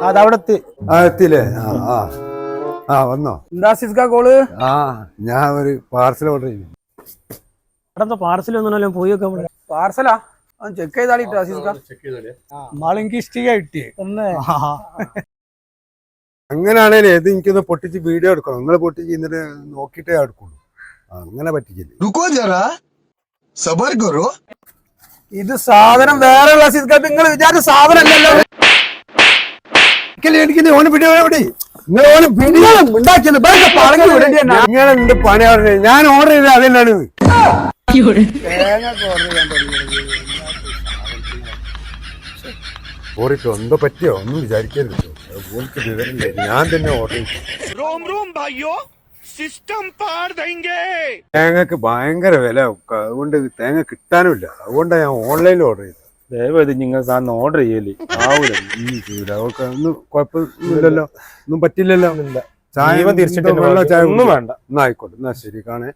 അതവിടെ എത്തിയില്ലേ? വന്നോ? എന്താ സിസ്ക കോള്? ഞാൻ ഒരു പാർസൽ ഓർഡർ ചെയ്തു. ഇവിടെ പാർസൽ ഒന്നുമല്ലോ പോയി വെക്കാൻ. പാർസലാ ചെക്ക് ചെയ്താളിട്ടാ സിസ്ക. എനിക്ക് ഇഷ്ടിക കിട്ടിയേ ഒന്ന്. അങ്ങനെയാണേലേ ഇത് എനിക്കൊന്ന് പൊട്ടിച്ച് വീഡിയോ എടുക്കണം. നിങ്ങൾ പൊട്ടിച്ച് എന്നിട്ട് നോക്കിയിട്ടേ എടുക്കുള്ളൂ. അങ്ങനെ പറ്റിക്കില്ലേ? ഇത് സാധനം വേറെ ഉള്ള സിസ്ക. നിങ്ങൾ വിചാരിച്ച സാധനം അല്ലല്ലോ. എനിക്ക് ഓന് വീഡിയോ നിങ്ങൾ എന്ത് പണി പറഞ്ഞത്? ഞാൻ ഓർഡർ ചെയ്തത് അതെന്നാണ്. ഓറിട്ടോ എന്തോ പറ്റിയോ ഒന്നും വിചാരിക്കരുത്. ഓർക്ക് വിവരമില്ലേ, ഞാൻ തന്നെ ഓർഡർ ചെയ്തു. തേങ്ങക്ക് ഭയങ്കര വില, അതുകൊണ്ട് തേങ്ങ കിട്ടാനുമില്ല. അതുകൊണ്ടാണ് ഞാൻ ഓൺലൈനിൽ ഓർഡർ ചെയ്തത്. ദയവായത് നിങ്ങൾ സാധനം ഓർഡർ ചെയ്യല്ലേ. അവർക്ക് ഒന്നും കുഴപ്പമൊന്നുമില്ലല്ലോ, ഒന്നും പറ്റില്ലല്ലോ. ചായ തിരിച്ചിട്ട് വെള്ളം ചായ ഒന്നും വേണ്ട. എന്നാ ആയിക്കോട്ടെ, എന്നാ ശരി കാണേ.